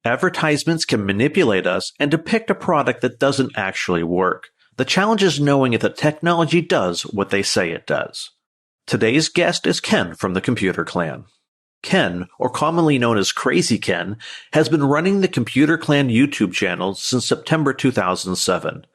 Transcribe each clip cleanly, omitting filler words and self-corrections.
Advertisements can manipulate us and depict a product that doesn't actually work. The challenge is knowing if the technology does what they say it does. Today's guest is Ken from the Computer Clan. Ken, or commonly known as Krazy Ken, has been running the Computer Clan YouTube channel since September 2007.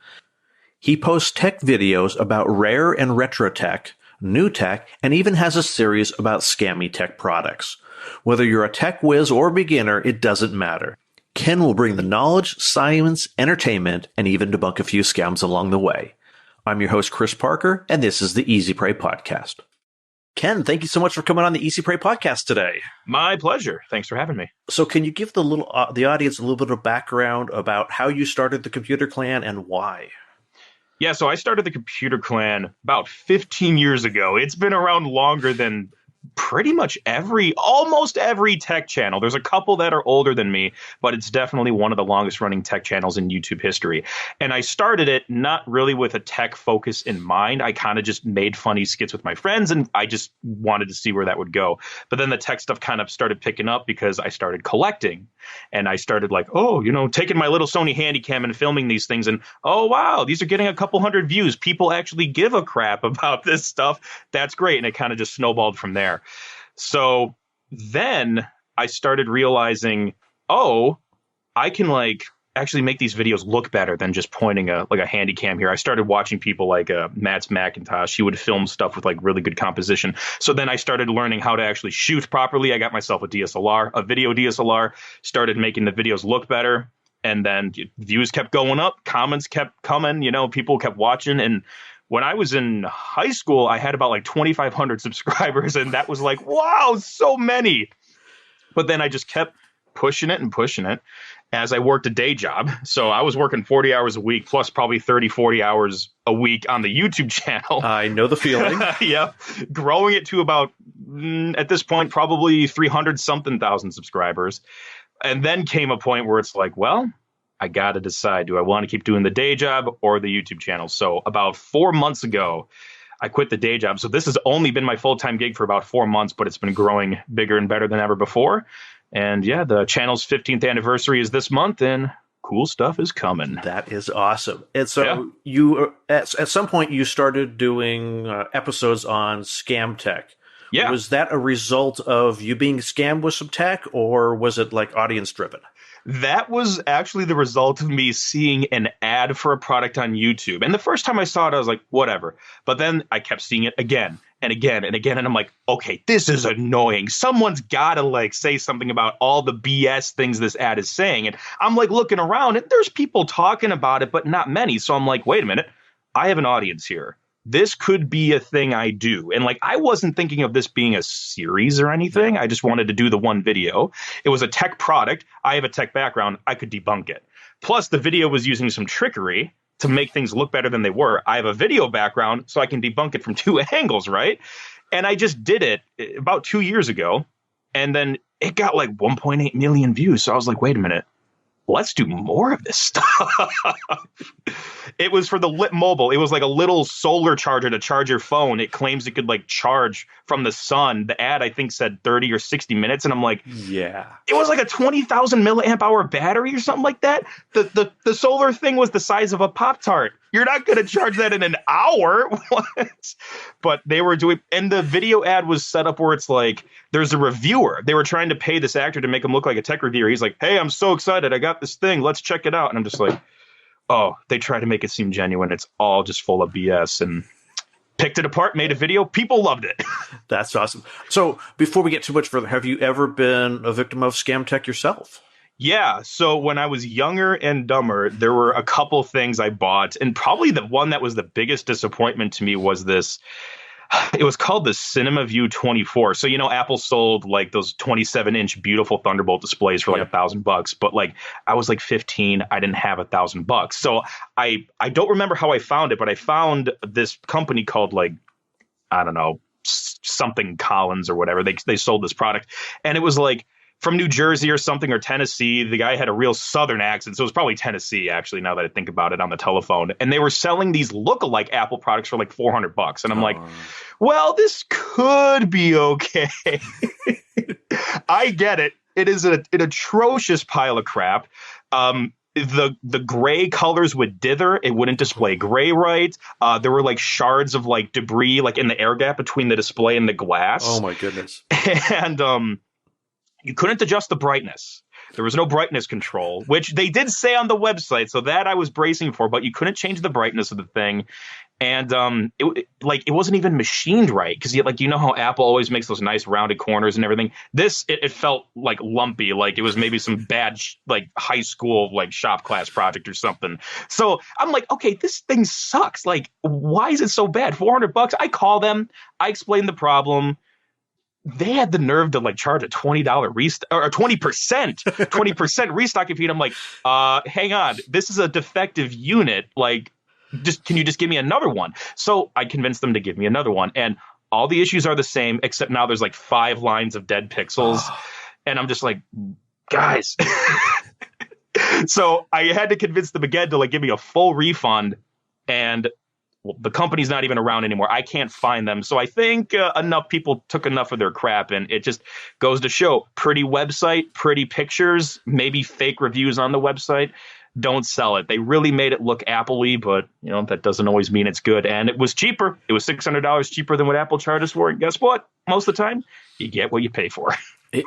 He posts tech videos about rare and retro tech, new tech, and even has a series about Scammy Tech Products. Whether you're a tech whiz or beginner, it doesn't matter. Ken will bring the knowledge, science, entertainment, and even debunk a few scams along the way. I'm your host, Chris Parker, and this is the Easy Prey Podcast. Ken, thank you so much for coming on the Easy Prey Podcast today. My pleasure. Thanks for having me. So can you give the audience a little bit of background about how you started the Computer Clan and why? Yeah, so I started the Computer Clan about 15 years ago. It's been around longer than pretty much almost every tech channel. There's a couple that are older than me, but it's definitely one of the longest running tech channels in YouTube history. And I started it not really with a tech focus in mind. I kind of just made funny skits with my friends, and I just wanted to see where that would go. But then the tech stuff kind of started picking up because I started collecting, and I started taking my little Sony Handycam and filming these things. And oh, wow, these are getting a couple hundred views. People actually give a crap about this stuff. That's great. And it kind of just snowballed from there. So then I started realizing, I can actually make these videos look better than just pointing a handy cam here. I started watching people like Matt's Macintosh. He would film stuff with really good composition. So then I started learning how to actually shoot properly. I got myself a DSLR, a video DSLR, started making the videos look better. And then views kept going up, comments kept coming, people kept watching. And when I was in high school, I had about 2,500 subscribers, and that was wow, so many. But then I just kept pushing it as I worked a day job. So I was working 40 hours a week, plus probably 30, 40 hours a week on the YouTube channel. I know the feeling. Yeah. Growing it to about, at this point, probably 300-something thousand subscribers. And then came a point where it's I got to decide, do I want to keep doing the day job or the YouTube channel? So about 4 months ago, I quit the day job. So this has only been my full-time gig for about 4 months, but it's been growing bigger and better than ever before. And yeah, the channel's 15th anniversary is this month, and cool stuff is coming. That is awesome. And so you, at some point, you started doing episodes on Scam Tech. Yeah. Was that a result of you being scammed with some tech, or was it audience driven? That was actually the result of me seeing an ad for a product on YouTube. And the first time I saw it, I was like, whatever. But then I kept seeing it again and again and again. And I'm like, okay, this is annoying. Someone's got to say something about all the BS things this ad is saying. And I'm looking around, and there's people talking about it, but not many. So I'm like, wait a minute, I have an audience here. This could be a thing I do. And I wasn't thinking of this being a series or anything. I just wanted to do the one video. It was a tech product. I have a tech background. I could debunk it. Plus, the video was using some trickery to make things look better than they were. I have a video background, so I can debunk it from two angles, right? And I just did it about 2 years ago. And then it got 1.8 million views. So I was like, wait a minute. Let's do more of this stuff. It was for the Lit Mobile. It was a little solar charger to charge your phone. It claims it could charge from the sun. The ad, I think, said 30 or 60 minutes. And I'm like, yeah, it was a 20,000 milliamp hour battery or something like that. The solar thing was the size of a Pop-Tart. You're not going to charge that in an hour. What? But they were doing, and the video ad was set up where it's there's a reviewer. They were trying to pay this actor to make him look like a tech reviewer. He's like, hey, I'm so excited. I got this thing. Let's check it out. And I'm just they try to make it seem genuine. It's all just full of BS. And picked it apart, made a video. People loved it. That's awesome. So before we get too much further, have you ever been a victim of scam tech yourself? Yeah. So when I was younger and dumber, there were a couple things I bought. And probably the one that was the biggest disappointment to me was this. It was called the Cinema View 24. So, Apple sold those 27-inch beautiful Thunderbolt displays for $1,000. But I was 15. I didn't have $1,000. So I don't remember how I found it, but I found this company called I don't know, something Collins or whatever. They sold this product, and it was from New Jersey or something, or Tennessee. The guy had a real Southern accent. So it was probably Tennessee, actually, now that I think about it, on the telephone. And they were selling these lookalike Apple products for $400. And I'm like, well, this could be okay. I get it. It is an atrocious pile of crap. The gray colors would dither. It wouldn't display gray right. There were like shards of like debris like in the air gap between the display and the glass. Oh my goodness. And you couldn't adjust the brightness. There was no brightness control, which they did say on the website, so that I was bracing for, but you couldn't change the brightness of the thing. And it wasn't even machined right, because you know how Apple always makes those nice rounded corners and everything. This it felt like lumpy, like it was maybe some bad like high school like shop class project or something. So I'm like, okay, this thing sucks. Like, why is it so bad? $400. I call them, I explain the problem. They had the nerve to like charge a $20 restock or 20% restocking fee. And I'm like, hang on, this is a defective unit. Like, can you just give me another one? So I convinced them to give me another one, and all the issues are the same, except now there's like 5 lines of dead pixels, and I'm just like, guys. So I had to convince them again to like give me a full refund, and the company's not even around anymore. I can't find them. So I think enough people took enough of their crap, and it just goes to show pretty website, pretty pictures, maybe fake reviews on the website. Don't sell it. They really made it look Apple-y, but that doesn't always mean it's good. And it was cheaper. It was $600 cheaper than what Apple charges for. And guess what? Most of the time, you get what you pay for.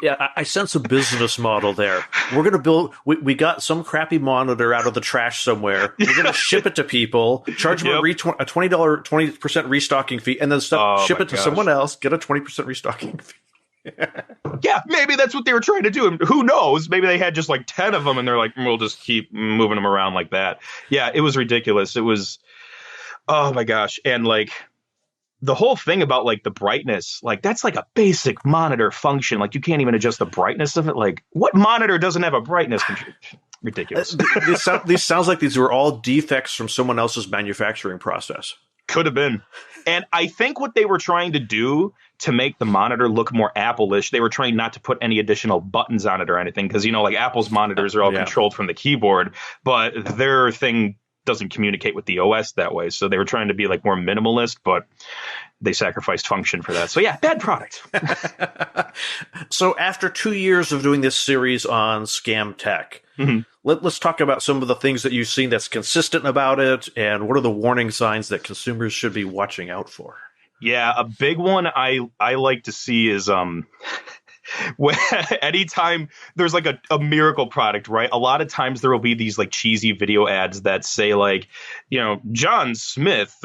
Yeah, I sense a business model there. We're going to build, we got some crappy monitor out of the trash somewhere. We're going to ship it to people, charge them a $20, 20% restocking fee, and then ship it to someone else, get a 20% restocking fee. Yeah, maybe that's what they were trying to do. And who knows? Maybe they had just like 10 of them and they're like, we'll just keep moving them around like that. Yeah, it was ridiculous. It was, oh my gosh. And like the whole thing about like the brightness, like that's like a basic monitor function. Like you can't even adjust the brightness of it. Like what monitor doesn't have a brightness control? Ridiculous. These sounds like these were all defects from someone else's manufacturing process. Could have been. And I think what they were trying to do to make the monitor look more Apple-ish, they were trying not to put any additional buttons on it or anything. Because, like Apple's monitors are all controlled from the keyboard, but their thing doesn't communicate with the OS that way. So they were trying to be like more minimalist, but they sacrificed function for that. So yeah, bad product. So after 2 years of doing this series on Scam Tech, let's talk about some of the things that you've seen that's consistent about it, and what are the warning signs that consumers should be watching out for? Yeah, a big one I like to see is anytime there's like a miracle product, right? A lot of times there will be these like cheesy video ads that say like, John Smith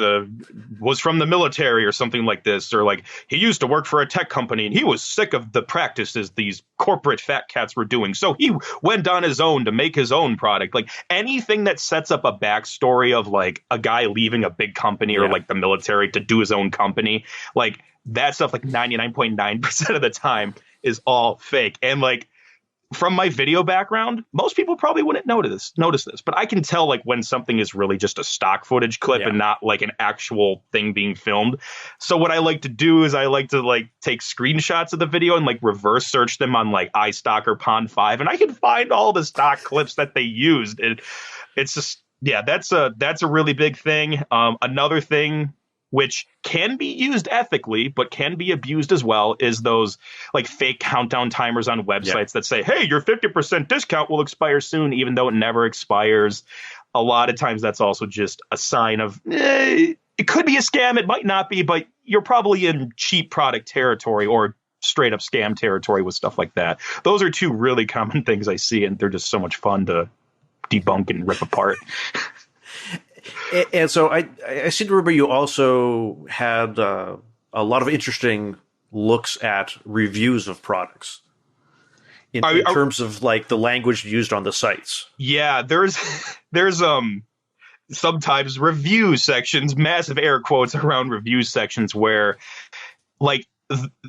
was from the military or something like this, or like he used to work for a tech company and he was sick of the practices these corporate fat cats were doing. So he went on his own to make his own product. Like anything that sets up a backstory of like a guy leaving a big company or like the military to do his own company, like that stuff, like 99.9% of the time is all fake. And like from my video background, most people probably wouldn't notice this, but I can tell like when something is really just a stock footage clip and not like an actual thing being filmed. So what I like to do is I like to like take screenshots of the video and like reverse search them on like iStock or Pond 5, and I can find all the stock clips that they used. It's just, that's a really big thing. Another thing which can be used ethically, but can be abused as well, is those like fake countdown timers on websites that say, hey, your 50% discount will expire soon, even though it never expires. A lot of times that's also just a sign of, it could be a scam, it might not be, but you're probably in cheap product territory or straight up scam territory with stuff like that. Those are two really common things I see, and they're just so much fun to debunk and rip apart. And so I seem to remember you also had a lot of interesting looks at reviews of products in terms of like the language used on the sites. Yeah, there's sometimes review sections, massive air quotes around review sections, where like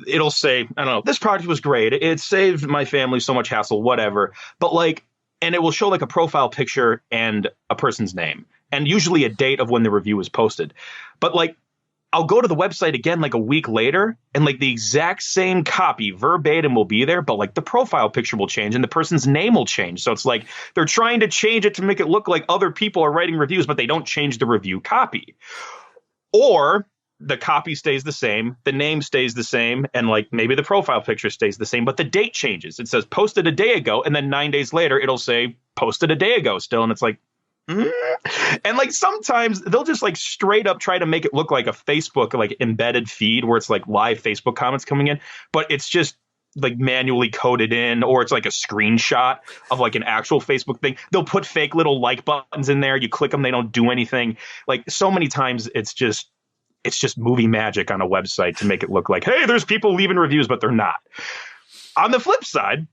it'll say, I don't know, this product was great, it saved my family so much hassle, whatever. But like, and it will show like a profile picture and a person's name, and usually a date of when the review was posted. But like, I'll go to the website again like a week later, and like the exact same copy verbatim will be there, but like the profile picture will change and the person's name will change. So it's like they're trying to change it to make it look like other people are writing reviews, but they don't change the review copy. Or the copy stays the same, the name stays the same, and like maybe the profile picture stays the same, but the date changes. It says posted a day ago, and then 9 days later it'll say posted a day ago still, and it's like, and like sometimes they'll just like straight up try to make it look like a Facebook like embedded feed where it's like live Facebook comments coming in, but it's just like manually coded in, or it's like a screenshot of like an actual Facebook thing. They'll put fake little like buttons in there. You click them, they don't do anything. Like so many times it's just movie magic on a website to make it look like, hey, there's people leaving reviews, but they're not. On the flip side,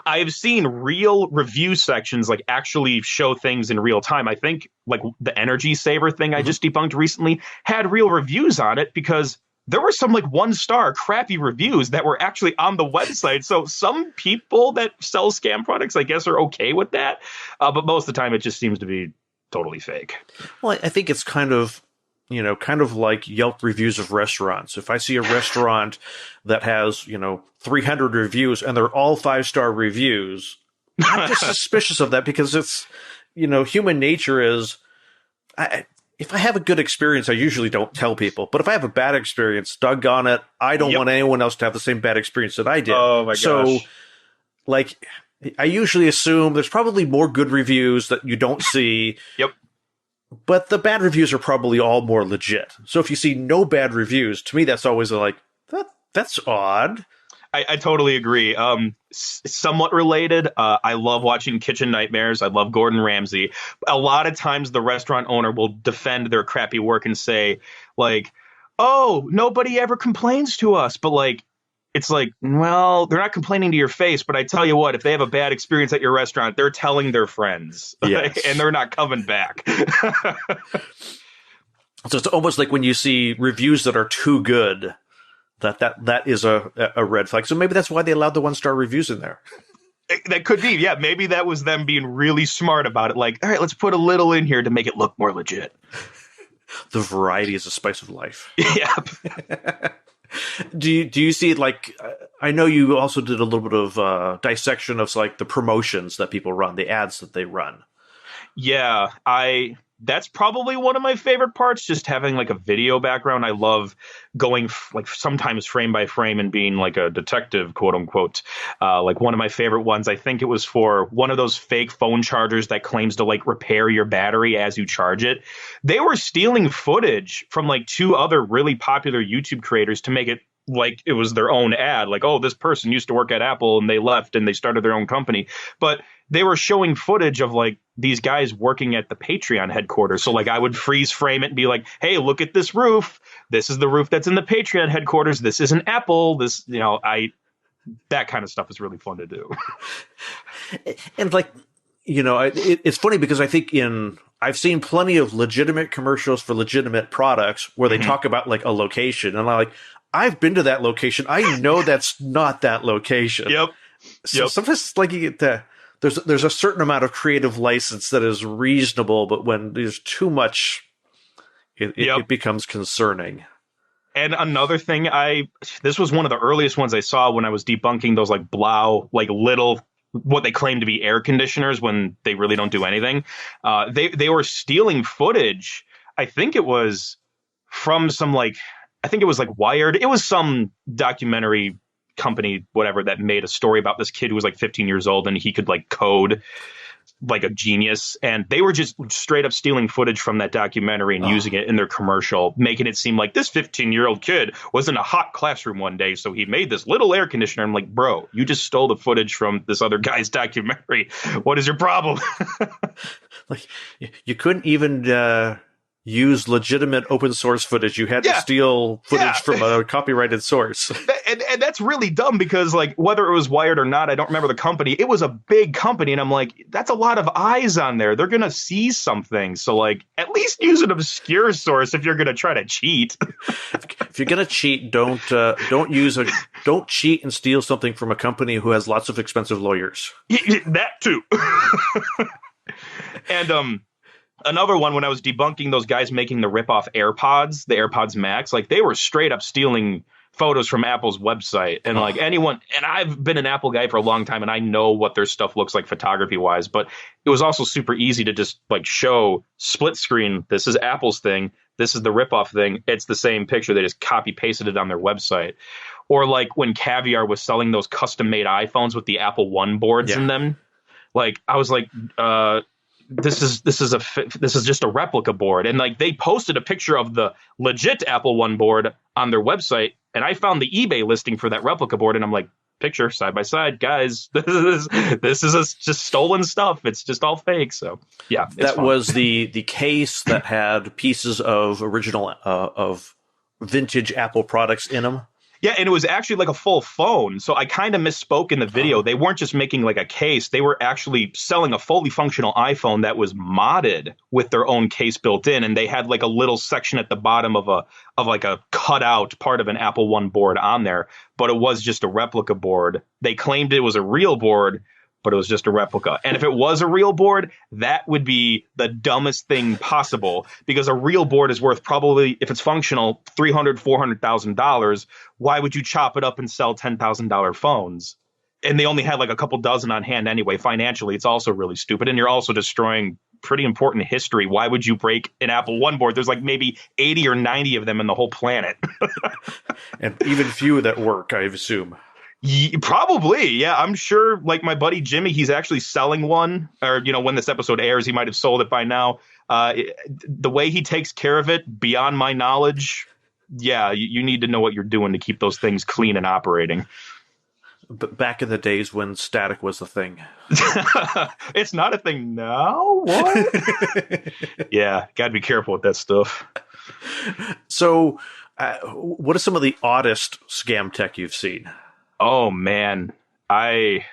I have seen real review sections like actually show things in real time. I think like the energy saver thing I just debunked recently had real reviews on it because there were some like 1-star crappy reviews that were actually on the website. So some people that sell scam products, I guess, are okay with that. But most of the time it just seems to be totally fake. Well, I think it's kind of like Yelp reviews of restaurants. If I see a restaurant that has, 300 reviews and they're all 5-star reviews, I'm just suspicious of that because it's, human nature is, if I have a good experience, I usually don't tell people. But if I have a bad experience, doggone it, I don't want anyone else to have the same bad experience that I did. Oh my gosh. So, like, I usually assume there's probably more good reviews that you don't see. Yep. But the bad reviews are probably all more legit. So if you see no bad reviews, to me, that's always like, that's odd. I totally agree. Somewhat related, I love watching Kitchen Nightmares. I love Gordon Ramsay. A lot of times the restaurant owner will defend their crappy work and say, like, oh, nobody ever complains to us. But like, it's like, well, they're not complaining to your face, but I tell you what, if they have a bad experience at your restaurant, they're telling their friends, yes. And they're not coming back. So it's almost like when you see reviews that are too good, that is a red flag. So maybe that's why they allowed the 1-star reviews in there. That could be, yeah. Maybe that was them being really smart about it. Like, all right, let's put a little in here to make it look more legit. The variety is the spice of life. Yep. Do you see, like, I know you also did a little bit of dissection of like the promotions that people run, the ads that they run. Yeah, that's probably one of my favorite parts, just having like a video background. I love going like sometimes frame by frame and being like a detective, quote unquote. Like one of my favorite ones, I think it was for one of those fake phone chargers that claims to like repair your battery as you charge it. They were stealing footage from like 2 other really popular YouTube creators to make it like it was their own ad. Like, oh, this person used to work at Apple and they left and they started their own company. But they were showing footage of like these guys working at the Patreon headquarters. So like I would freeze frame it and be like, hey, look at this roof. This is the roof that's in the Patreon headquarters. This isn't Apple. This, that kind of stuff is really fun to do. And like, it's funny because I think I've seen plenty of legitimate commercials for legitimate products where they talk about like a location, and I'm like, I've been to that location. I know that's not that location. Yep. So sometimes it's like you get there's a certain amount of creative license that is reasonable, but when there's too much, it becomes concerning. And another thing, this was one of the earliest ones I saw when I was debunking those like Blau, like little, what they claim to be air conditioners when they really don't do anything. They were stealing footage. I think it was from some like, I think it was like Wired. It was some documentary company, whatever, that made a story about this kid who was like 15 years old and he could like code like a genius. And they were just straight up stealing footage from that documentary and using it in their commercial, making it seem like this 15-year-old kid was in a hot classroom one day. So he made this little air conditioner. I'm like, bro, you just stole the footage from this other guy's documentary. What is your problem? Like you couldn't even use legitimate open source footage. You had to steal footage from a copyrighted source. And that's really dumb because like whether it was Wired or not, I don't remember the company. It was a big company. And I'm like, that's a lot of eyes on there. They're going to see something. So like at least use an obscure source if you're going to try to cheat. If you're going to cheat, don't cheat and steal something from a company who has lots of expensive lawyers. That too. And another one, when I was debunking those guys making the ripoff AirPods, the AirPods Max, like they were straight up stealing photos from Apple's website. And like anyone, and I've been an Apple guy for a long time and I know what their stuff looks like photography wise, but it was also super easy to just like show split screen. This is Apple's thing. this is the ripoff thing. It's the same picture. They just copy pasted it on their website. Or like when Caviar was selling those custom made iPhones with the Apple One boards in them. Like I was like, this is just a replica board. And like they posted a picture of the legit Apple One board on their website, and I found the eBay listing for that replica board, and I'm like, picture side by side, guys. This is just stolen stuff. It's just all fake. So yeah, that was the case that had pieces of original of vintage Apple products in them. Yeah, and it was actually like a full phone. So I kind of misspoke in the video. They weren't just making like a case. They were actually selling a fully functional iPhone that was modded with their own case built in. And they had like a little section at the bottom of like a cutout part of an Apple One board on there. But it was just a replica board. They claimed it was a real board, but it was just a replica. And if it was a real board, that would be the dumbest thing possible, because a real board is worth probably, if it's functional, $300,000, $400,000. Why would you chop it up and sell $10,000 phones? And they only had like a couple dozen on hand anyway. Financially, it's also really stupid. And you're also destroying pretty important history. Why would you break an Apple One board? There's like maybe 80 or 90 of them in the whole planet. And even few that work, I assume. Probably, yeah. I'm sure, like my buddy Jimmy, he's actually selling one, or when this episode airs, he might have sold it by now. The way he takes care of it, beyond my knowledge, yeah, you need to know what you're doing to keep those things clean and operating. But back in the days when static was the thing. It's not a thing now? What? Yeah, gotta be careful with that stuff. So, what are some of the oddest scam tech you've seen? Oh man, I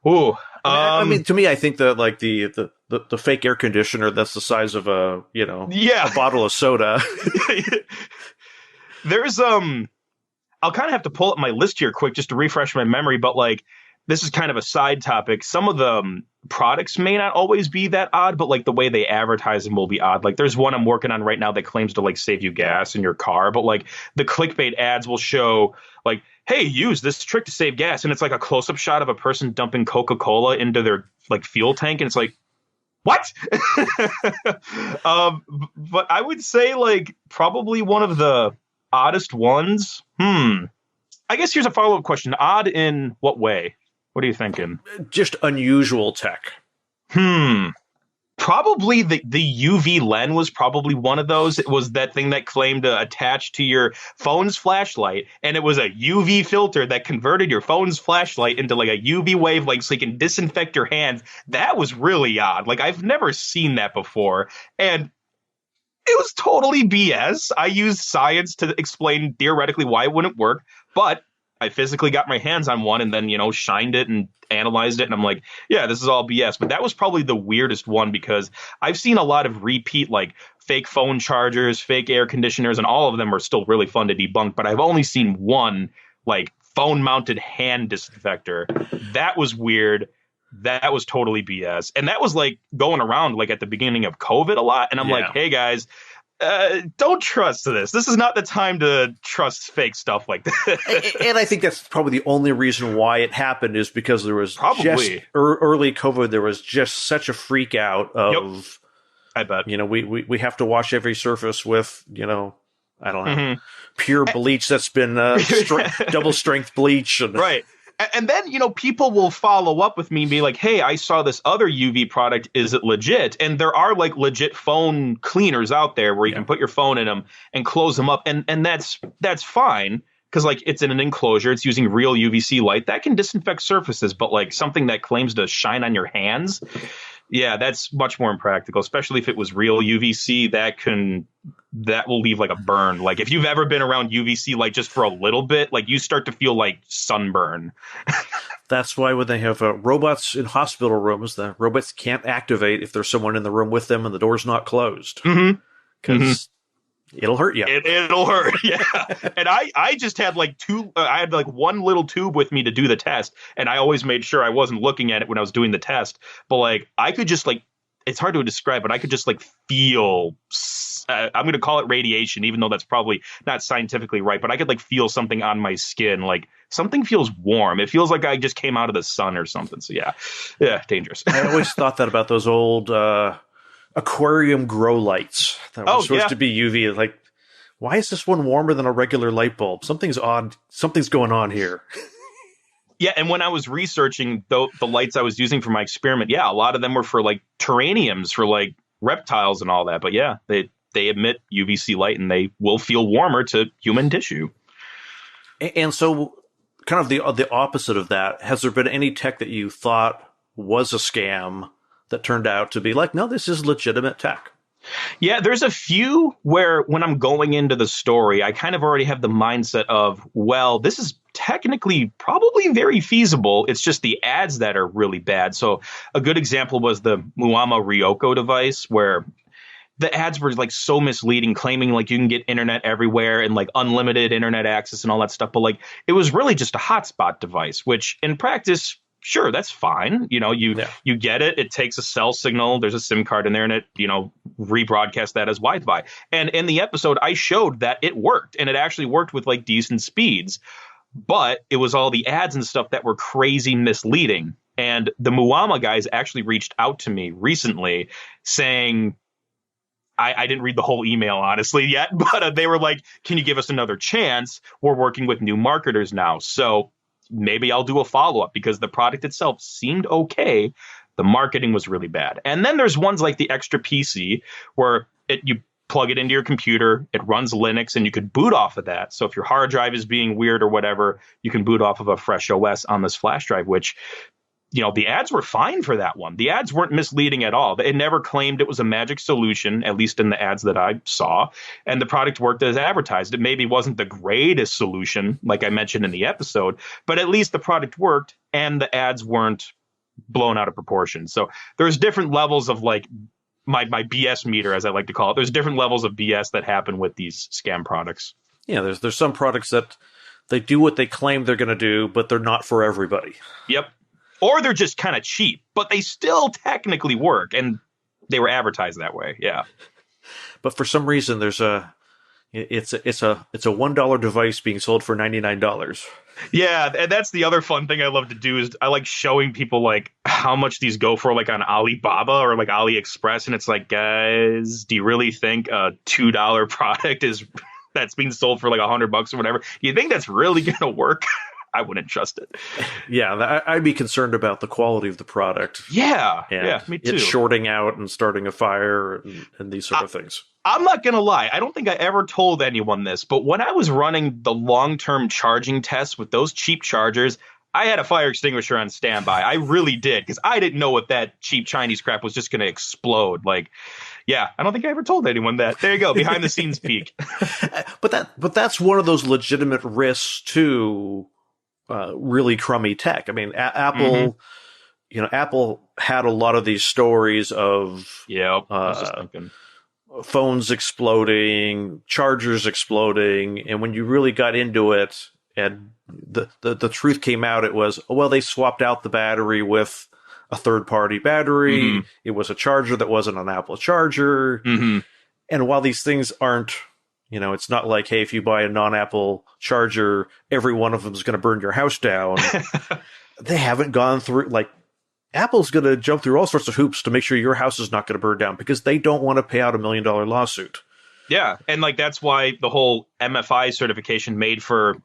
mean, to me, I think that like the fake air conditioner that's the size of a bottle of soda. There's I'll kind of have to pull up my list here quick just to refresh my memory, but like this is kind of a side topic. Some of the products may not always be that odd, but like the way they advertise them will be odd. Like there's one I'm working on right now that claims to like save you gas in your car, but like the clickbait ads will show like, hey, use this trick to save gas. And it's like a close-up shot of a person dumping Coca-Cola into their like fuel tank. And it's like, what? But I would say like probably one of the oddest ones. I guess here's a follow-up question. Odd in what way? What are you thinking? Just unusual tech. Probably the UV lens was probably one of those. It was that thing that claimed to attach to your phone's flashlight, and it was a UV filter that converted your phone's flashlight into like a UV wavelength so you can disinfect your hands. That was really odd. Like I've never seen that before, and it was totally BS. I used science to explain theoretically why it wouldn't work, but I physically got my hands on one and then, shined it and analyzed it. And I'm like, yeah, this is all BS. But that was probably the weirdest one, because I've seen a lot of repeat, like fake phone chargers, fake air conditioners, and all of them are still really fun to debunk. But I've only seen one like phone mounted hand disinfector. That was weird. That was totally BS. And that was like going around like at the beginning of COVID a lot. And I'm like, hey guys, don't trust this. This is not the time to trust fake stuff like that. And I think that's probably the only reason why it happened, is because there was just early COVID. There was just such a freak out of, I bet, we have to wash every surface with, I don't know, pure bleach that's been double strength bleach. And, right. And then, people will follow up with me and be like, hey, I saw this other UV product. Is it legit? And there are like legit phone cleaners out there where you can put your phone in them and close them up. And that's fine, because like it's in an enclosure. It's using real UVC light that can disinfect surfaces. But like something that claims to shine on your hands. Yeah, that's much more impractical, especially if it was real UVC. That will leave like a burn. Like if you've ever been around UVC light just for a little bit, like you start to feel like sunburn. That's why when they have robots in hospital rooms, the robots can't activate if there's someone in the room with them and the door's not closed. Because it'll hurt you. It'll hurt, yeah. And I just had like I had like one little tube with me to do the test, and I always made sure I wasn't looking at it when I was doing the test. But like I could just like, it's hard to describe, but I could just like feel, I'm going to call it radiation, even though that's probably not scientifically right, but I could like feel something on my skin. Like something feels warm. It feels like I just came out of the sun or something. So yeah, dangerous. I always thought that about those old aquarium grow lights that were supposed to be UV. Like, why is this one warmer than a regular light bulb? Something's odd. Something's going on here. Yeah, and when I was researching the lights I was using for my experiment, a lot of them were for like terrariums, for like reptiles and all that. But yeah, they emit UVC light and they will feel warmer to human tissue. And so, kind of the opposite of that, has there been any tech that you thought was a scam that turned out to be like, no, this is legitimate tech? Yeah, there's a few where when I'm going into the story, I kind of already have the mindset of, well, this is technically probably very feasible. It's just the ads that are really bad. So a good example was the Muama Ryoko device, where the ads were like so misleading, claiming like you can get internet everywhere and like unlimited internet access and all that stuff. But like it was really just a hotspot device, which in practice, sure, that's fine. You know, you get it. It takes a cell signal. There's a SIM card in there and it, rebroadcasts that as Wi-Fi. And in the episode, I showed that it worked, and it actually worked with like decent speeds. But it was all the ads and stuff that were crazy misleading. And the Muama guys actually reached out to me recently saying, I didn't read the whole email, honestly, yet, but they were like, can you give us another chance? We're working with new marketers now. So maybe I'll do a follow-up, because the product itself seemed okay. The marketing was really bad. And then there's ones like the Extra PC, where you plug it into your computer, it runs Linux, and you could boot off of that. So if your hard drive is being weird or whatever, you can boot off of a fresh OS on this flash drive, which, the ads were fine for that one. The ads weren't misleading at all. It never claimed it was a magic solution, at least in the ads that I saw. And the product worked as advertised. It maybe wasn't the greatest solution, like I mentioned in the episode, but at least the product worked and the ads weren't blown out of proportion. So there's different levels of like my BS meter, as I like to call it. There's different levels of BS that happen with these scam products. Yeah, there's some products that they do what they claim they're going to do, but they're not for everybody. Yep. Or they're just kind of cheap, but they still technically work, and they were advertised that way. Yeah. But for some reason, it's a $1 device being sold for $99. Yeah, and that's the other fun thing I love to do is I like showing people like how much these go for, like on Alibaba or like AliExpress, and it's like, guys, do you really think a $2 product that's being sold for like $100 or whatever? Do you think that's really going to work? I wouldn't trust it. Yeah, I'd be concerned about the quality of the product. Yeah, me too. It's shorting out and starting a fire and these sort of things. I'm not going to lie. I don't think I ever told anyone this, but when I was running the long-term charging tests with those cheap chargers, I had a fire extinguisher on standby. I really did, because I didn't know what that cheap Chinese crap was just going to explode. Like, yeah, I don't think I ever told anyone that. There you go, behind the scenes peek. But that's one of those legitimate risks to really crummy tech. I mean, Apple, Apple had a lot of these stories of I was just thinking. Phones exploding, chargers exploding, and when you really got into it, and the truth came out, it was, they swapped out the battery with a third-party battery. Mm-hmm. It was a charger that wasn't an Apple charger. Mm-hmm. And while these things aren't, it's not like, hey, if you buy a non-Apple charger, every one of them is going to burn your house down. They haven't gone through, like, Apple's going to jump through all sorts of hoops to make sure your house is not going to burn down, because they don't want to pay out $1 million lawsuit. Yeah, and like that's why the whole MFI certification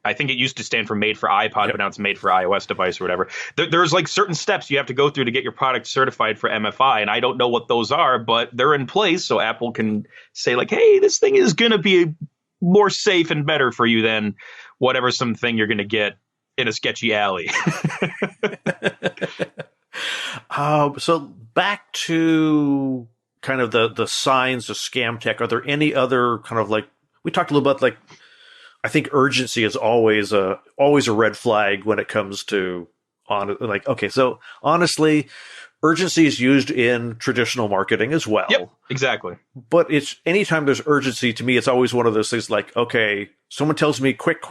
I think it used to stand for made for iPod, but now it's made for iOS device or whatever. There's like certain steps you have to go through to get your product certified for MFI, and I don't know what those are, but they're in place so Apple can say like, hey, this thing is going to be more safe and better for you than whatever something you're going to get in a sketchy alley. So back to kind of the signs of scam tech. Are there any other kind of, like, we talked a little about, like, I think urgency is always a red flag when it comes to so honestly, urgency is used in traditional marketing as well. Yep, exactly. But it's anytime there's urgency, to me, it's always one of those things like, okay, someone tells me quick.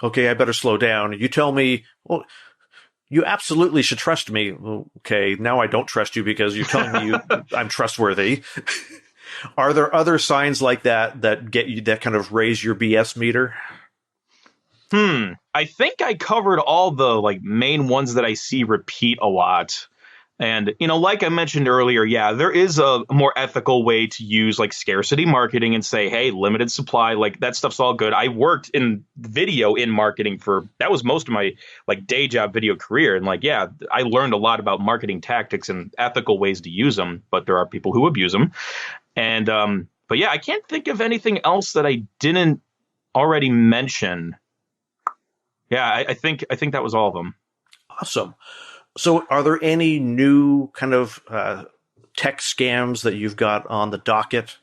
Okay, I better slow down. You tell me, well, you absolutely should trust me. Okay, now I don't trust you because you're telling me I'm trustworthy. Are there other signs like that get you, that kind of raise your BS meter? I think I covered all the like main ones that I see repeat a lot. And, like I mentioned earlier, yeah, there is a more ethical way to use like scarcity marketing and say, hey, limited supply, like that stuff's all good. I worked in video in marketing that was most of my like day job video career. And like, yeah, I learned a lot about marketing tactics and ethical ways to use them, but there are people who abuse them. And, but yeah, I can't think of anything else that I didn't already mention. Yeah, I think that was all of them. Awesome. So are there any new kind of tech scams that you've got on the docket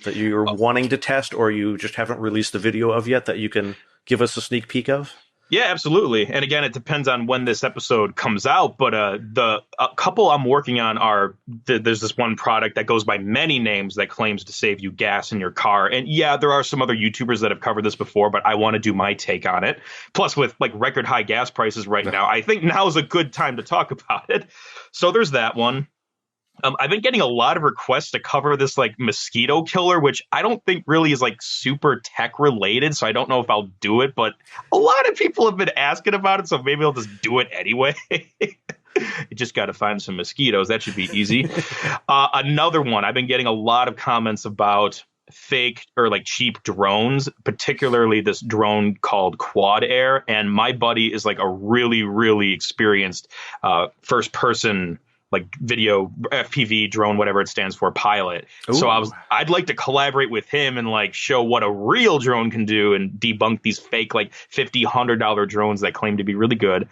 that you're wanting to test, or you just haven't released the video of yet that you can give us a sneak peek of? Yeah, absolutely. And again, it depends on when this episode comes out. But a couple I'm working on there's this one product that goes by many names that claims to save you gas in your car. And yeah, there are some other YouTubers that have covered this before, but I want to do my take on it. Plus, with like record high gas prices right now, I think now is a good time to talk about it. So there's that one. I've been getting a lot of requests to cover this like mosquito killer, which I don't think really is like super tech related. So I don't know if I'll do it, but a lot of people have been asking about it. So maybe I'll just do it anyway. You just got to find some mosquitoes. That should be easy. Another one, I've been getting a lot of comments about fake or like cheap drones, particularly this drone called Quad Air. And my buddy is like a really, really experienced first person like video FPV drone, whatever it stands for, pilot. Ooh. So I'd like to collaborate with him and like show what a real drone can do and debunk these fake like $50, $100 drones that claim to be really good.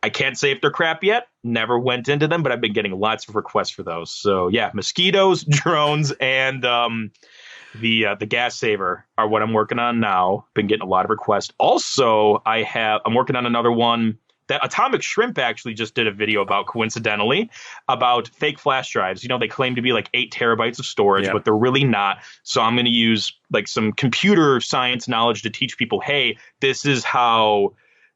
I can't say if they're crap yet. Never went into them, but I've been getting lots of requests for those. So yeah, mosquitoes, drones, and the gas saver are what I'm working on now. Been getting a lot of requests. Also, I'm working on another one that Atomic Shrimp actually just did a video about, coincidentally, about fake flash drives. They claim to be like 8 terabytes of storage, but they're really not. So I'm going to use like some computer science knowledge to teach people, hey, this is how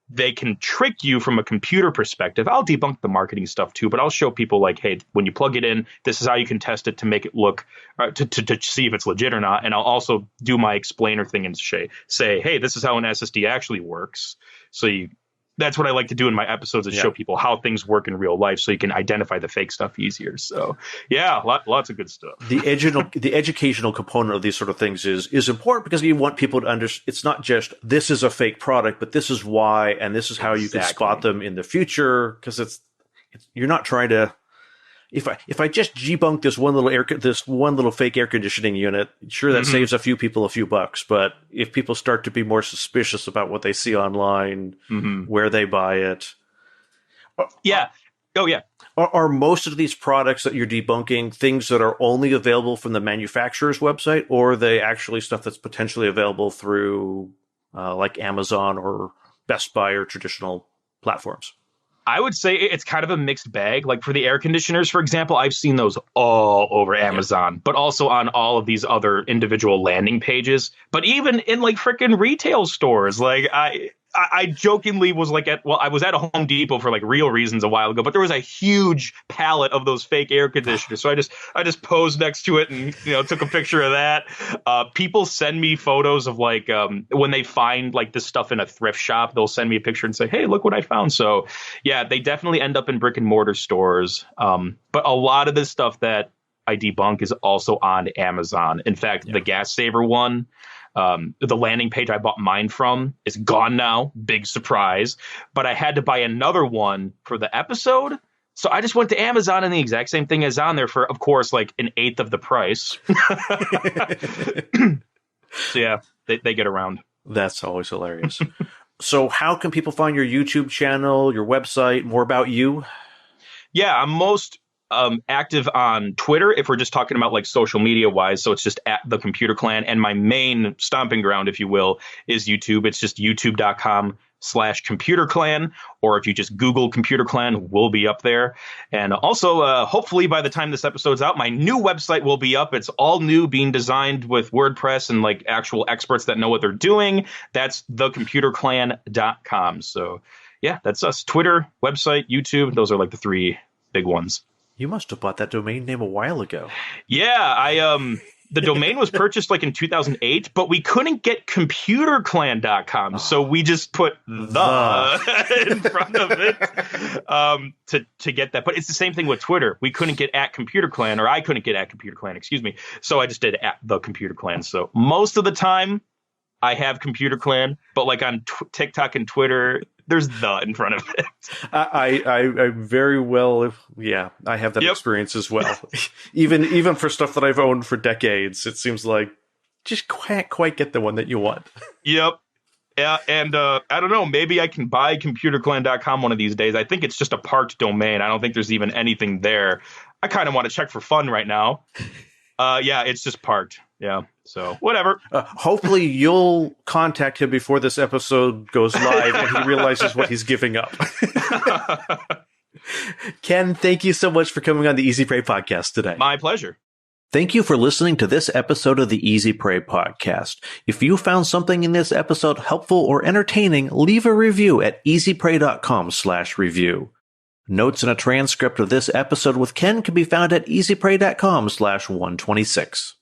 they can trick you from a computer perspective. I'll debunk the marketing stuff too, but I'll show people like, hey, when you plug it in, this is how you can test it to make it look, to see if it's legit or not. And I'll also do my explainer thing and say, hey, this is how an SSD actually works. So that's what I like to do in my episodes, is show people how things work in real life so you can identify the fake stuff easier. So yeah, lots of good stuff. The educational component of these sort of things is important, because you want people to understand it's not just this is a fake product, but this is why, and this is how you can spot them in the future. Because you're not trying to, if I just debunk this one little fake air conditioning unit, sure, that saves a few people a few bucks. But if people start to be more suspicious about what they see online, where they buy it, are most of these products that you're debunking things that are only available from the manufacturer's website, or are they actually stuff that's potentially available through like Amazon or Best Buy or traditional platforms? I would say it's kind of a mixed bag. Like for the air conditioners, for example, I've seen those all over Amazon, but also on all of these other individual landing pages. But even in like freaking retail stores, like I jokingly was like I was at a Home Depot for like real reasons a while ago, but there was a huge pallet of those fake air conditioners. So I just posed next to it and took a picture of that. People send me photos of like when they find like this stuff in a thrift shop, they'll send me a picture and say, hey, look what I found. So yeah, they definitely end up in brick and mortar stores. But a lot of this stuff that I debunk is also on Amazon. In fact, the gas saver one, the landing page I bought mine from is gone now. Big surprise. But I had to buy another one for the episode. So I just went to Amazon and the exact same thing is on there for, of course, like an eighth of the price. So yeah, they get around. That's always hilarious. So how can people find your YouTube channel, your website, more about you? Yeah, I'm most active on Twitter, if we're just talking about like social media wise. So it's just at the Computer Clan. And my main stomping ground, if you will, is YouTube. It's just youtube.com/Computer Clan. Or if you just Google Computer Clan, we'll be up there. And also, hopefully by the time this episode's out, my new website will be up. It's all new, being designed with WordPress and like actual experts that know what they're doing. That's thecomputerclan.com. So yeah, that's us. Twitter, website, YouTube. Those are like the 3 big ones. You must have bought that domain name a while ago. Yeah, The domain was purchased like in 2008, but we couldn't get computerclan.com. So we just put the in front of it to get that. But it's the same thing with Twitter. We couldn't get @ComputerClan, or I couldn't get @ComputerClan, excuse me. So I just did @TheComputerClan. So most of the time I have ComputerClan, but like on TikTok and Twitter, there's the in front of it. I very well, I have that experience as well. even for stuff that I've owned for decades, it seems like just can't quite get the one that you want. Yep. Yeah, and I don't know, maybe I can buy computerclan.com one of these days. I think it's just a parked domain. I don't think there's even anything there. I kind of want to check for fun right now. Yeah, it's just parked. Yeah, so whatever. Hopefully you'll contact him before this episode goes live and he realizes what he's giving up. Ken, thank you so much for coming on the Easy Prey podcast today. My pleasure. Thank you for listening to this episode of the Easy Prey podcast. If you found something in this episode helpful or entertaining, leave a review at easyprey.com/review. Notes and a transcript of this episode with Ken can be found at easyprey.com/126.